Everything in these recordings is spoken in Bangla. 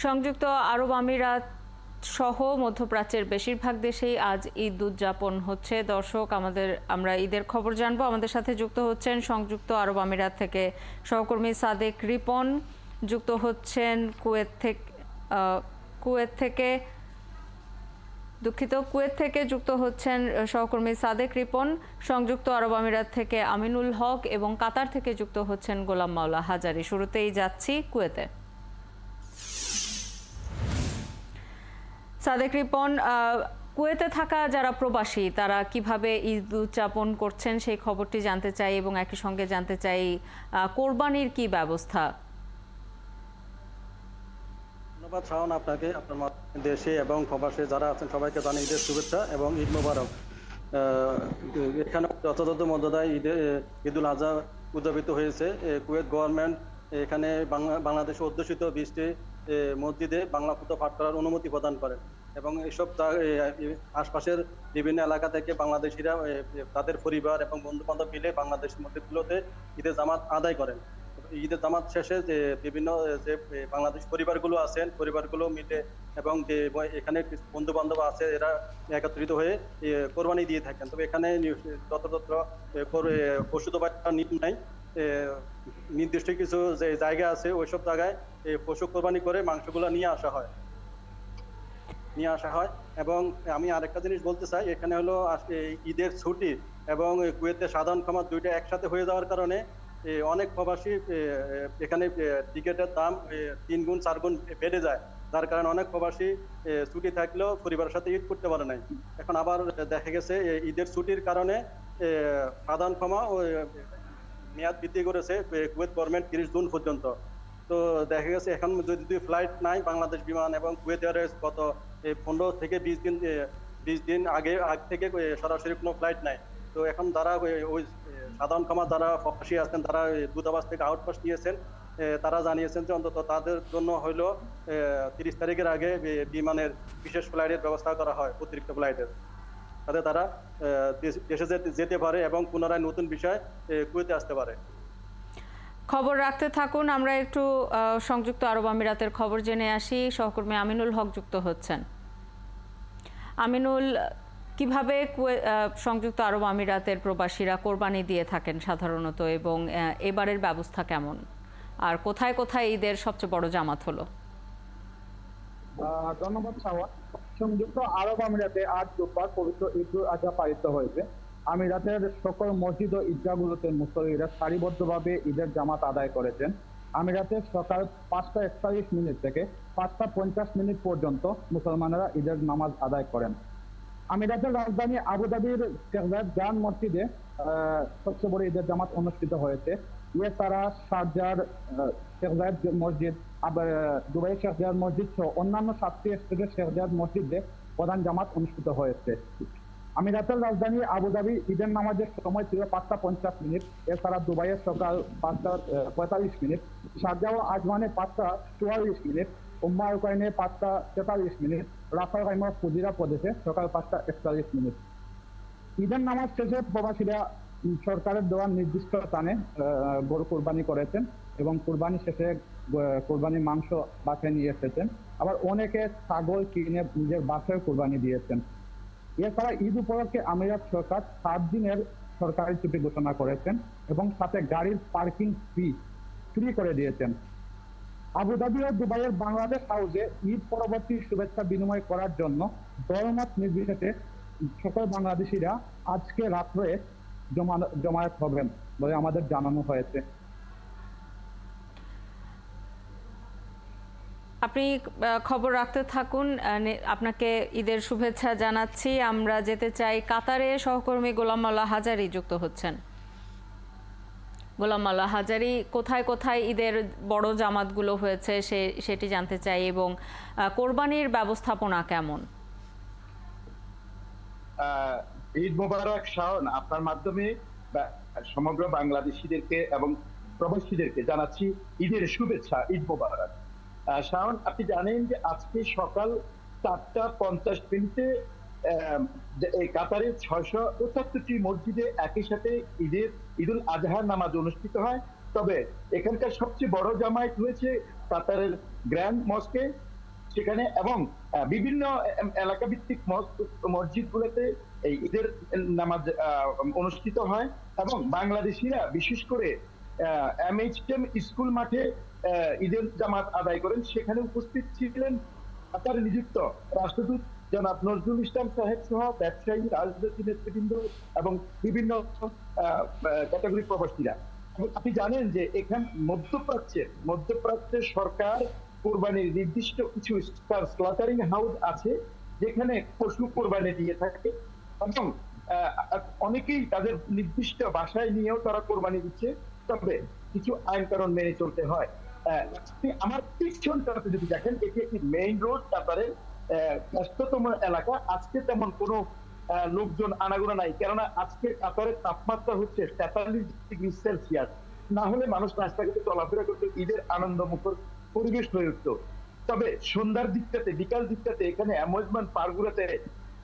সংযুক্ত আরব আমিরাত সহ মধ্যপ্রাচ্যের বেশিরভাগ দেশেই আজ ঈদ উদযাপন হচ্ছে। দর্শক, আমরা ঈদের খবর জানবো। আমাদের সাথে যুক্ত হচ্ছেন সংযুক্ত আরব আমিরাত থেকে সহকর্মী সাদেক রিপন, যুক্ত হচ্ছেন কুয়েত থেকে কুয়েত থেকে যুক্ত হচ্ছেন সহকর্মী সাদেক রিপন, সংযুক্ত আরব আমিরাত থেকে আমিনুল হক এবং কাতার থেকে যুক্ত হচ্ছেন গোলাম মাওলা হাজারি। শুরুতেই যাচ্ছি কুয়েতে। সাদেক রিপন, কুয়েতে থাকা যারা প্রবাসী তারা কিভাবে ঈদ উদযাপন করছেন সেই খবরটি জানতে চাই, এবং একই সঙ্গে জানতে চাই কোরবানির কি ব্যবস্থা। ধন্যবাদ শাওন, আপনাকে, আপনার দেশে এবং প্রবাসে যারা আছেন সবাইকে জানাই ঈদের শুভেচ্ছা এবং ঈদ মোবারক। এখানে যথাযথ মর্যাদায় ঈদুল আজহা উদযাপিত হয়েছে। কুয়েত গভর্নমেন্ট এখানে বাংলাদেশে অধ্যুষিত 20টি মসজিদে বাংলা খুতবা পাঠ করার অনুমতি প্রদান করেন এবং এইসব আশপাশের বিভিন্ন এলাকা থেকে বাংলাদেশিরা তাদের পরিবার এবং বন্ধু বান্ধব মিলে বাংলাদেশ মসজিদগুলোতে ঈদের জামাত আদায় করেন। ঈদের জামাত শেষে যে বিভিন্ন যে বাংলাদেশ পরিবারগুলো আছেন, পরিবারগুলো মিলে এবং যে এখানে বন্ধু বান্ধব আছে এরা একত্রিত হয়ে কোরবানি দিয়ে থাকেন। তবে এখানে যথাযথ পশু জবাইয়ের নিয়ম নাই। নির্দিষ্ট কিছু যে জায়গা আছে ওইসব জায়গায় পশু কোরবানি করে মাংসগুলো নিয়ে আসা হয়। এবং আমি আরেকটা জিনিস বলতে চাই, এখানে হলো ঈদের ছুটি এবং কুয়েতে সাধারণ ক্ষমা দুইটা একসাথে হয়ে যাওয়ার কারণে অনেক প্রবাসী এখানে টিকিটের দাম 3 গুণ 4 গুণ বেড়ে যায়, যার কারণে অনেক প্রবাসী ছুটি থাকলেও পরিবারের সাথে ঈদ করতে পারে নাই। এখন আবার দেখা গেছে ঈদের ছুটির কারণে সাধারণ ক্ষমা মেয়াদ বৃদ্ধি করেছে কুয়েত গভর্নমেন্ট 30 জুন পর্যন্ত। তো দেখা গেছে এখন যদি ফ্লাইট নাই, বাংলাদেশ বিমান এবং কুয়েত এয়ারওয়েজ গত 15 থেকে 20 দিন আগে থেকে সরাসরি কোনো ফ্লাইট নাই। তো এখন যারা ওই সাধারণ ক্ষমা যারা প্রবাসী আছেন তারা দূতাবাস থেকে আউটপাস নিয়েছেন, তারা জানিয়েছেন যে অন্তত তাদের জন্য হইলো 30 তারিখের আগে বিমানের বিশেষ ফ্লাইটের ব্যবস্থা করা হয়, অতিরিক্ত ফ্লাইটের, তাতে তারা দেশে যেতে পারে এবং পুনরায় নতুন বিষয় কুয়েতে আসতে পারে। খবর রাখতে থাকুন, আমরা একটু সংযুক্ত আরব আমিরাতের খবর জেনে আসি। সহকর্মী আমিনুল হক যুক্ত হচ্ছেন। আমিনুল, কিভাবে সংযুক্ত আরব আমিরাতের প্রবাসীরা কোরবানি দিয়ে থাকেন সাধারণত, এবং এবারের ব্যবস্থা কেমন, আর কোথায় কোথায় ঈদের সবচেয়ে বড় জামাত হলো? ধন্যবাদ শাওন। সংযুক্ত আরব আমিরাতে আজ রোববার পবিত্র ঈদ উল আজহা পালিত হয়েছে। আমিরাতের সকল মসজিদ ও ঈদগাহগুলোতে মুসল্লিরা সারিবদ্ধভাবে ঈদের জামাত আদায় করেছেন। আমিরাতে সকাল 5:41 থেকে 5:50 পর্যন্ত মুসলমানেরা ঈদের নামাজ আদায় করেন। আমিরাতের রাজধানী আবুধাবির শেখ জায়েদ জান মসজিদে সবচেয়ে বড় ঈদের জামাত অনুষ্ঠিত হয়েছে। এছাড়া শারজার শেখ জায়েদ মসজিদ, দুবাই শেখ জায়েদ মসজিদ সহ অন্যান্য 7টি স্টেটের শেখ জায়েদ মসজিদে প্রধান জামাত অনুষ্ঠিত হয়েছে। আমিরাতের রাজধানী আবুধাবি ঈদের নামাজের সময় ছিল 5:50। এছাড়া দুবাইয়ের সকাল 5:45, শারজা ও আজমানে 5:44, উম্মে আল কুওয়াইনে 5:43, রাফাল গাইমা ফুজিরা প্রদেশে সকাল 5:41। ঈদের নামাজ শেষে প্রবাসীরা সরকারের দেওয়া নির্দিষ্ট স্থানে গরু কোরবানি করেছেন এবং কোরবানি শেষে কোরবানির মাংস বাসায় নিয়ে এসেছেন। আবার অনেকে ছাগল কিনে নিজের বাসায় কোরবানি দিয়েছেন। এছাড়া ঈদ উপলক্ষে আমিরাত সরকার 7 দিনের সরকারি ছুটি ঘোষণা করেছেন এবং সাথে গাড়ির পার্কিং ফি ফ্রি করে দিয়েছেন। আবুধাবি ও দুবাইয়ের বাংলাদেশ হাউসে ঈদ পরবর্তী শুভেচ্ছা বিনিময় করার জন্য দলমত নির্বিশেষে সকল বাংলাদেশিরা আজকে রাত্রে জমায়েত হবেন বলে আমাদের জানানো হয়েছে। আপনি খবর রাখতে থাকুন, আপনাকে ঈদের শুভেচ্ছা জানাচ্ছি। আমরা যেতে চাই কাতারে, সহকর্মী গোলাম মাওলা হাজারি যুক্ত হচ্ছেন। গোলাম মাওলা হাজারি, কোথায় কোথায় ঈদের বড় জামাতগুলো হয়েছে সেটি জানতে চাই, এবং কোরবানির ব্যবস্থাপনা কেমন? ঈদ মোবারক শাওন, আপনার মাধ্যমে সমগ্র বাংলাদেশিদেরকে এবং প্রবাসীদেরকে জানাচ্ছি ঈদের শুভেচ্ছা, ঈদ মোবারক। শাওন, আপনি জানেন যে আজকে সকাল 4:50 এই কাতারের 675টি মসজিদে একই সাথে ঈদুল আজহার নামাজ অনুষ্ঠিত হয়। তবে এখানকার সবচেয়ে বড় জামায়াত হয়েছে কাতারের গ্র্যান্ড মস্কে সেখানে, এবং বিভিন্ন এলাকা ভিত্তিক মসজিদগুলোতে এই ঈদের নামাজ অনুষ্ঠিত হয়। এবং বাংলাদেশিরা বিশেষ করে MHM স্কুল মাঠে ঈদের জামাত আদায় করেন। সেখানে উপস্থিত ছিলেন কাতারে নিযুক্ত রাষ্ট্রদূত জনাব নজরুল ইসলাম সাহেব সহ ব্যবসায়ী, রাজনৈতিক নেতৃবৃন্দ এবং বিভিন্ন ক্যাটাগরি প্রবাসীরা। আপনি জানেন যে এখানে মধ্যপ্রাচ্যের সরকার কোরবানির নির্দিষ্ট কিছু স্লটারিং হাউস আছে যেখানে পশু কোরবানি দিয়ে থাকে, এবং অনেকেই তাদের নির্দিষ্ট বাসায় নিয়েও তারা কোরবানি দিচ্ছে। তবে কিছু আইন কানুন মেনে চলতে হয়। আমার পিছনটাতে যদি দেখেন, এটি একটি মেইন রোড, কাতারের ব্যস্ততম এলাকা। আজকে তেমন কোনো লোকজন আনাগোনা নাই, কেননা আজকে কাতারের তাপমাত্রা হচ্ছে 43 ডিগ্রি সেলসিয়াস। না হলে মানুষ রাস্তাঘাটে চলাফেরা করতে ঈদের আনন্দমুখর পরিবেশ হয়ে উঠত। তবে সন্ধ্যার দিকটাতে, বিকাল দিকটাতে এখানে অ্যামুজমেন্ট পার্কগুলোতে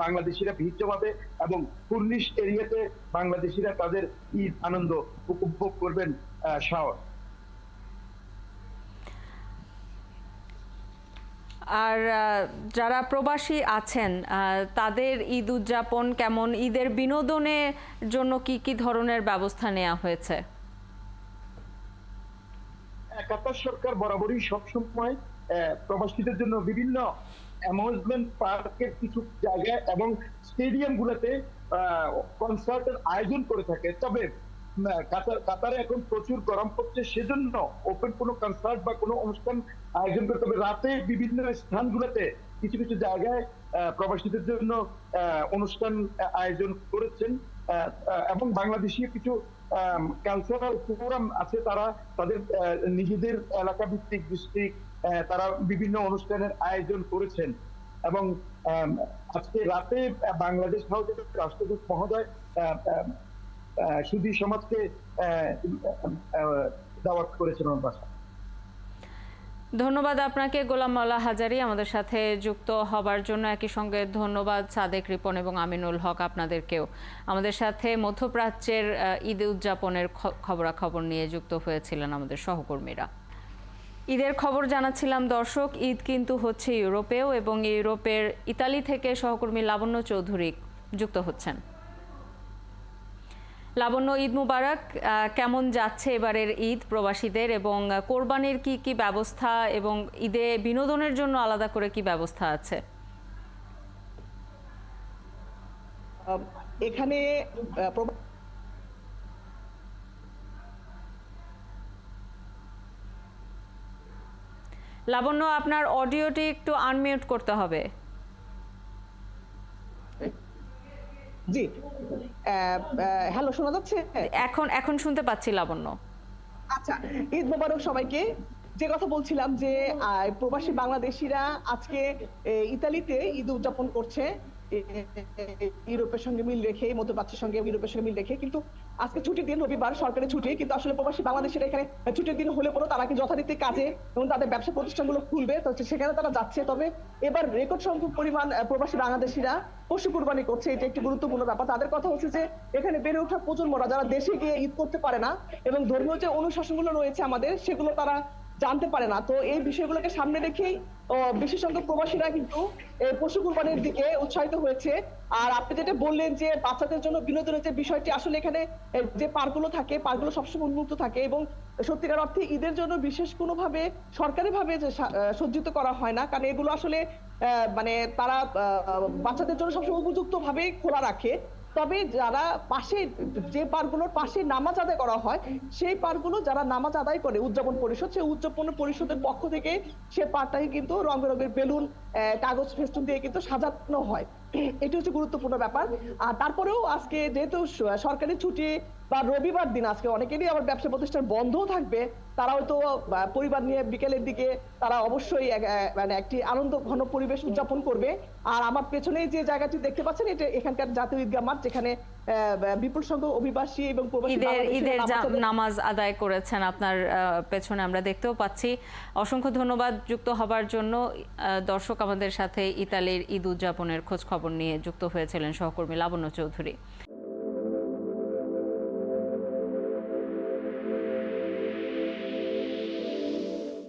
বাংলাদেশিরা ভিড় জমাবে এবং কুর্নিশ এরিয়াতে বাংলাদেশিরা তাদের ঈদ আনন্দ উপভোগ করবেন। শাওন। আর যারা প্রবাসী আছেন তাদের ঈদ উদযাপন কেমন? ঈদের বিনোদনের জন্য কি কি ধরনের ব্যবস্থা নেওয়া হয়েছে? কাতার সরকার বরাবরই সবসময় প্রবাসীদের জন্য বিভিন্ন অ্যামিউজমেন্ট পার্কের কিছু জায়গায় এবং স্টেডিয়াম গুলোতে কনসার্টের আয়োজন করে থাকে। তবে কাতারে এখন প্রচুর গরম পড়ছে, সেজন্য ওপেন কোনো কনসার্ট বা কোনো অনুষ্ঠান আয়োজন করে, তবে রাতে বিভিন্ন স্থানগুলোতে কিছু কিছু জায়গায় প্রবাসীদের জন্য অনুষ্ঠান আয়োজন করেছেন। এবং বাংলাদেশি কিছু কালচারাল প্রোগ্রাম আছে, তারা তাদের নিজেদের এলাকা ভিত্তিক ডিস্ট্রিক্ট তারা বিভিন্ন অনুষ্ঠানের আয়োজন করেছেন। এবং আজকে রাতে বাংলাদেশ হাউসের রাষ্ট্রদূত মহোদয় সুধী সমাজকে দাওয়াত করেছেন ওনার বাসায়। ধন্যবাদ আপনাকে গোলাম মাওলা হাজারী আমাদের সাথে যুক্ত হবার জন্য। একই সঙ্গে ধন্যবাদ সাদেক রিপন এবং আমিনুল হক আপনাদেরকেও। আমাদের সাথে মধ্যপ্রাচ্যের ঈদ উদযাপনের খবরাখবর নিয়ে যুক্ত হয়েছিলেন আমাদের সহকর্মীরা। ঈদের খবর জানাচ্ছিলাম দর্শক। ঈদ কিন্তু হচ্ছে ইউরোপেও, এবং ইউরোপের ইতালি থেকে সহকর্মী লাবণ্য চৌধুরী যুক্ত হচ্ছেন। লাবণ্য, ঈদ মুবারক। কেমন যাচ্ছে এবারের ঈদ প্রবাসীদের, এবং কোরবানির কি কি ব্যবস্থা এবং ঈদে বিনোদনের জন্য আলাদা করে কি ব্যবস্থা আছে? এখানে লাবণ্য, আপনার অডিওটি একটু আনমিউট করতে হবে। জি, হ্যালো, শোনা যাচ্ছে? এখন শুনতে পাচ্ছি লাবণ্য। আচ্ছা, ঈদ মোবারক সবাইকে। যে কথা বলছিলাম যে প্রবাসী বাংলাদেশিরা আজকে ইতালিতে ঈদ উদযাপন করছে ইউরোপের সঙ্গে মিল রেখে, মধ্যপ্রাচ্যের সঙ্গে ইউরোপের সঙ্গে মিল রেখে। কিন্তু আজকে ছুটির দিন, রবিবার, সরকারি ছুটি, কিন্তু আসলে প্রবাসী বাংলাদেশিরা এখানে ছুটির দিন হলে পরেও তারা কি যথারীতি কাজে এবং তাদের ব্যবসা প্রতিষ্ঠানগুলো খুলবে, তো সেখানে তারা যাচ্ছে। তবে এবার রেকর্ড সংখ্যক পরিমাণ প্রবাসী বাংলাদেশিরা পশু কুরবানি করছে, এটা একটি গুরুত্বপূর্ণ ব্যাপার। তাদের কথা হচ্ছে যে এখানে বেড়ে ওঠা প্রজন্মরা যারা দেশে গিয়ে ঈদ করতে পারে না এবং ধর্মীয় যে অনুশাসনগুলো রয়েছে আমাদের, সেগুলো তারা জানতে পারে না। তো এই বিষয়গুলোকে সামনে রেখেই বেশি সংখ্যক প্রবাসীরা কিন্তু পশু কুরবানির দিকে উৎসাহিত হয়েছে। আর আপনি যেটা বললেন যে বাচ্চাদের জন্য বিনোদনের যে বিষয়টি, আসলে এখানে যে পার্কগুলো থাকে, পার্কগুলো সবসময় উন্মুক্ত থাকে এবং সত্যিকার অর্থে ঈদের জন্য বিশেষ কোনোভাবে সরকারি ভাবে সজ্জিত করা হয় না, কারণ এগুলো আসলে মানে তারা বাচ্চাদের জন্য সবসময় উপযুক্ত ভাবে খোলা রাখে। তবে যারা পাশে, যে পার্কগুলোর পাশে নামাজ আদায় করা হয়, সেই পার্কগুলো যারা নামাজ আদায় করে উদযাপন পরিষদ, সেই উদযাপন পরিষদের পক্ষ থেকে সে পার্কটাকে কিন্তু রং বেরঙের বেলুন, কাগজ, ফেস্টুন দিয়ে কিন্তু সাজানো হয়। এটি হচ্ছে গুরুত্বপূর্ণ ব্যাপার। আর তারপরেও আজকে যেহেতু সরকারি ছুটি বা রবিবার দিন, আজকে অনেকেরই আবার ব্যবসা প্রতিষ্ঠান বন্ধও থাকবে, তারা হয়তো পরিবার নিয়ে বিকেলের দিকে তারা অবশ্যই মানে একটি আনন্দ ঘন পরিবেশ উদযাপন করবে। আর আমার পেছনে যে জায়গাটি দেখতে পাচ্ছেন, এটা এখানকার জাতীয় ঈদগাহ মাঠ, যেখানে বিপুল সংখ্যক অভিবাসী এবং ঈদের নামাজ আদায় করেছেন আপনার পেছনে আমরা দেখতেও পাচ্ছি। অসংখ্য ধন্যবাদ যুক্ত হবার জন্য। দর্শক, আমাদের সাথে ইতালির ঈদ উদযাপনের খোঁজ খবর নিয়ে যুক্ত হয়েছিলেন সহকর্মী লাবণ্য চৌধুরী।